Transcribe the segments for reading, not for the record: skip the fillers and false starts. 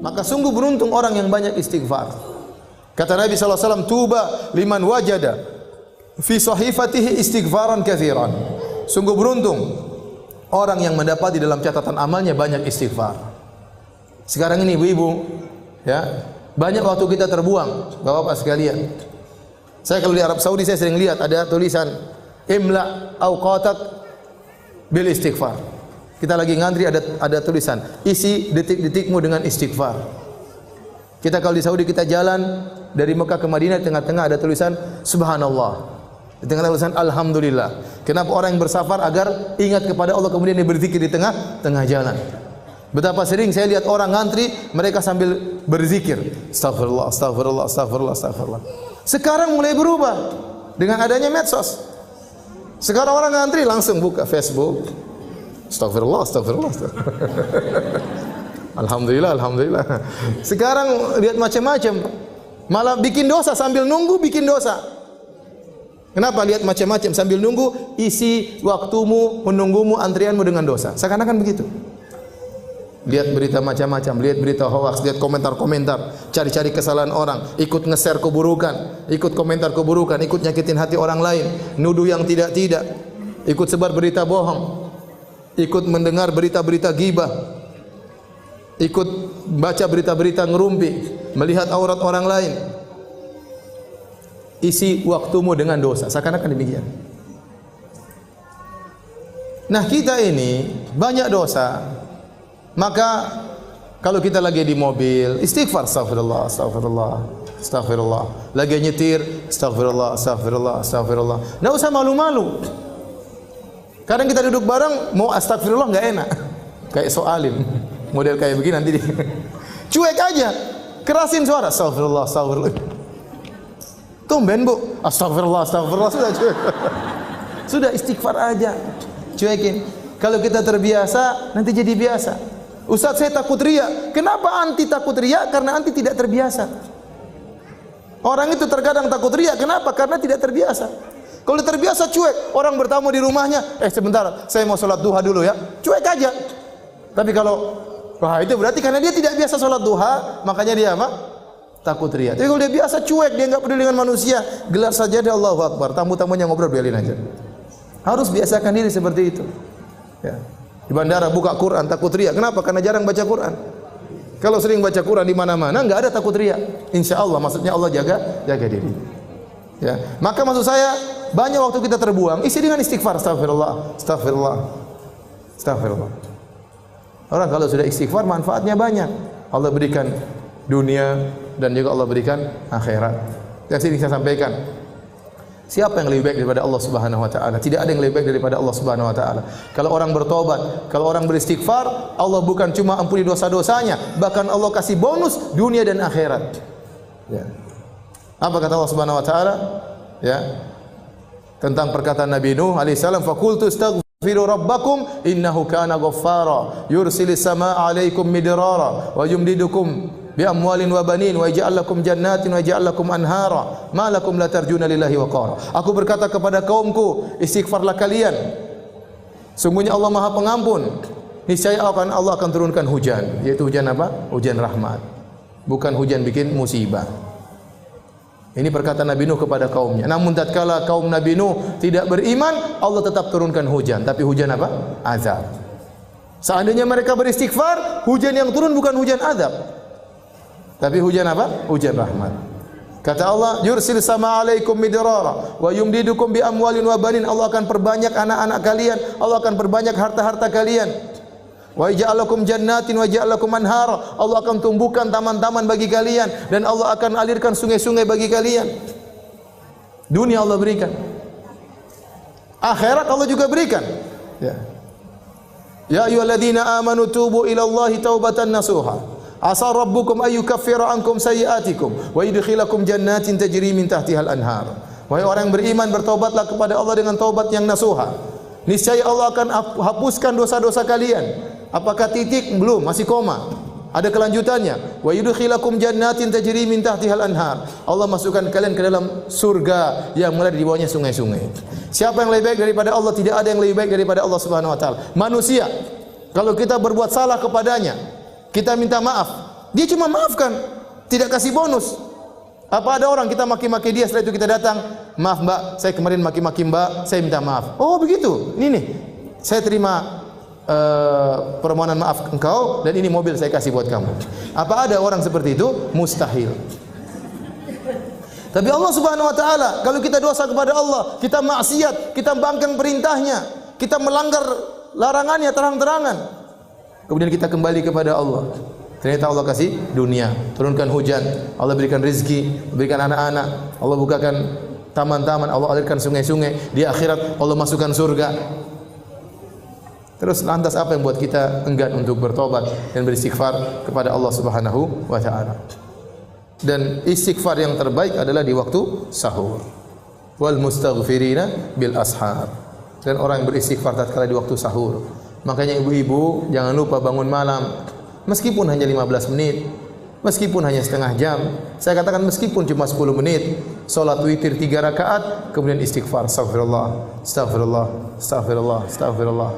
Maka sungguh beruntung orang yang banyak istighfar. Kata Nabi SAW, tuba liman wajada fi sahifatihi istighfaran katsiran. Sungguh beruntung orang yang mendapati dalam catatan amalnya banyak istighfar. Sekarang ini ibu-ibu, ya, banyak waktu kita terbuang, Bapak-bapak sekalian. Saya kalau di Arab Saudi saya sering lihat ada tulisan imla awqatak bil istighfar. Kita lagi ngantri ada tulisan isi detik-detikmu dengan istighfar. Kita kalau di Saudi kita jalan dari Mekah ke Madinah, di tengah-tengah ada tulisan subhanallah. Di tengah tulisan alhamdulillah. Kenapa orang yang bersafar agar ingat kepada Allah kemudian dia berzikir di tengah jalan. Betapa sering saya lihat orang ngantri mereka sambil berzikir, astagfirullah, astagfirullah, astagfirullah, astagfirullah. Sekarang mulai berubah dengan adanya medsos. Sekarang orang ngantri langsung buka Facebook. Astagfirullah, astagfirullah, astagfirullah. Alhamdulillah, alhamdulillah. Sekarang lihat macam-macam. Malah bikin dosa sambil nunggu bikin dosa. Kenapa lihat macam-macam sambil nunggu? Isi waktumu menunggumu antrianmu dengan dosa. Seakan-akan begitu. Lihat berita macam-macam, lihat berita hoax, lihat komentar-komentar, cari-cari kesalahan orang, ikut nge-share keburukan, ikut komentar keburukan, ikut nyakitin hati orang lain, nuduh yang tidak-tidak, ikut sebar berita bohong, ikut mendengar berita-berita ghibah, ikut baca berita-berita ngerumpi, melihat aurat orang lain. Isi waktumu dengan dosa, seakan-akan demikian. Nah, kita ini banyak dosa. Maka kalau kita lagi di mobil, istighfar, astagfirullah, astagfirullah, astagfirullah. Lagi nyetir, astagfirullah, astagfirullah, astagfirullah. Enggak usah malu-malu. Kadang kita duduk bareng mau astagfirullah enggak enak. Kayak soalin. Model kayak begini nanti cuek aja. Kerasin suara, astagfirullah, astagfirullah. Tumben, Bu. Astagfirullah, astagfirullah, sudah cuek. Sudah istighfar aja. Cuekin. Kalau kita terbiasa, nanti jadi biasa. Ustaz, saya takut riya. Kenapa anti takut riya? Karena anti tidak terbiasa. Orang itu terkadang takut riya. Kenapa? Karena tidak terbiasa. Kalau terbiasa cuek, orang bertamu di rumahnya, sebentar, saya mau sholat duha dulu ya. Cuek aja. Tapi kalau wah, itu berarti karena dia tidak biasa sholat duha, makanya dia apa? Takut riya. Tapi kalau dia biasa cuek, dia enggak peduli dengan manusia, gelar sajadah Allahu Akbar, tamu-tamunya ngobrol biarin aja. Harus biasakan diri seperti itu. Ya. Di bandara buka Quran takut riya. Kenapa? Karena jarang baca Quran. Kalau sering baca Quran di mana-mana enggak ada takut riya. Insyaallah, maksudnya Allah jaga diri. Ya. Maka maksud saya banyak waktu kita terbuang isi dengan istighfar, astagfirullah, astagfirullah, astagfirullah. Orang kalau sudah istighfar manfaatnya banyak. Allah berikan dunia dan juga Allah berikan akhirat. Yang sering saya sampaikan. Siapa yang lebih baik daripada Allah Subhanahu wa taala? Tidak ada yang lebih baik daripada Allah Subhanahu wa taala. Kalau orang bertobat, kalau orang beristighfar, Allah bukan cuma ampuni dosa-dosanya, bahkan Allah kasih bonus dunia dan akhirat. Ya. Apa kata Allah Subhanahu wa taala? Ya. Tentang perkataan Nabi Nuh alaihi salam, "Faqultu astaghfiru rabbakum innahu kana ghaffara, yursilis samaa'a 'alaikum midrara wa yumdidukum bi amwalin wa banin wa yaj'al lakum jannatin wa yaj'al lakum anhara ma lakum la tarjuna lillahi waqara." Aku berkata kepada kaumku, istighfarlah kalian. Sungguhnya Allah Maha Pengampun. Niscaya Allah akan turunkan hujan, yaitu hujan apa? Hujan rahmat. Bukan hujan bikin musibah. Ini perkataan Nabi Nuh kepada kaumnya. Namun tatkala kaum Nabi Nuh tidak beriman, Allah tetap turunkan hujan, tapi hujan apa? Azab. Seandainya mereka beristighfar, hujan yang turun bukan hujan azab, tapi hujan apa? Hujan rahmat. Kata Allah, yursil sama alaikum midrara wa yumdidukum bi amwalin wa banin. Allah akan perbanyak anak-anak kalian, Allah akan perbanyak harta-harta kalian. Wa ja'alakum jannatin wa ja'alakum anhara. Allah akan tumbuhkan taman-taman bagi kalian dan Allah akan alirkan sungai-sungai bagi kalian. Dunia Allah berikan. Akhirat Allah juga berikan. Ya. Ya ayyuhalladzina amanu tubu ila Allahi taubatan nasuha. Asa rabbukum ay yukaffira ankum sayyi'atikum wa yudkhilakum jannatin tajri min tahtiha al-anhar. Wahai orang yang beriman, bertaubatlah kepada Allah dengan taubat yang nasuha. Niscaya Allah akan hapuskan dosa-dosa kalian. Apakah titik? Belum, masih koma. Ada kelanjutannya. Wa yudkhilakum jannatin tajri min tahtiha al-anhar. Allah masukkan kalian ke dalam surga yang mulai di bawahnya sungai-sungai. Siapa yang lebih baik daripada Allah? Tidak ada yang lebih baik daripada Allah Subhanahu wa taala. Manusia, kalau kita berbuat salah kepadanya, kita minta maaf, Dia cuma maafkan, tidak kasih bonus. Apa ada orang kita maki-maki dia, setelah itu kita datang, maaf mbak, saya kemarin maki-maki mbak, saya minta maaf. Oh begitu, ini nih, saya terima permohonan maaf engkau dan ini mobil saya kasih buat kamu. Apa ada orang seperti itu? Mustahil. Tapi Allah Subhanahu wa taala, kalau kita dosa kepada Allah, kita maksiat, kita bangkang perintahnya, kita melanggar larangannya terang-terangan, kemudian kita kembali kepada Allah, ternyata Allah kasih dunia, turunkan hujan, Allah berikan rezeki, berikan anak-anak, Allah bukakan taman-taman, Allah alirkan sungai-sungai, di akhirat Allah masukkan surga. Terus lantas apa yang buat kita enggan untuk bertobat dan beristighfar kepada Allah Subhanahu wa taala? Dan istighfar yang terbaik adalah di waktu sahur. Wal mustaghfirina bil ashar. Dan orang yang beristighfar tatkala di waktu sahur. Makanya ibu-ibu jangan lupa bangun malam, meskipun hanya 15 menit, meskipun hanya setengah jam. Saya katakan meskipun cuma 10 menit, salat witir 3 rakaat, kemudian istighfar, astagfirullah, astagfirullah, astagfirullah, astagfirullah.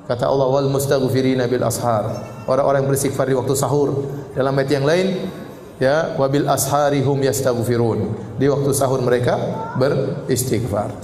Kata Allah, wal mustaghfirina bil ashar. Orang-orang yang beristighfar di waktu sahur. Dalam ayat yang lain, ya, wabil asharihum yastaghfirun. Di waktu sahur mereka beristighfar.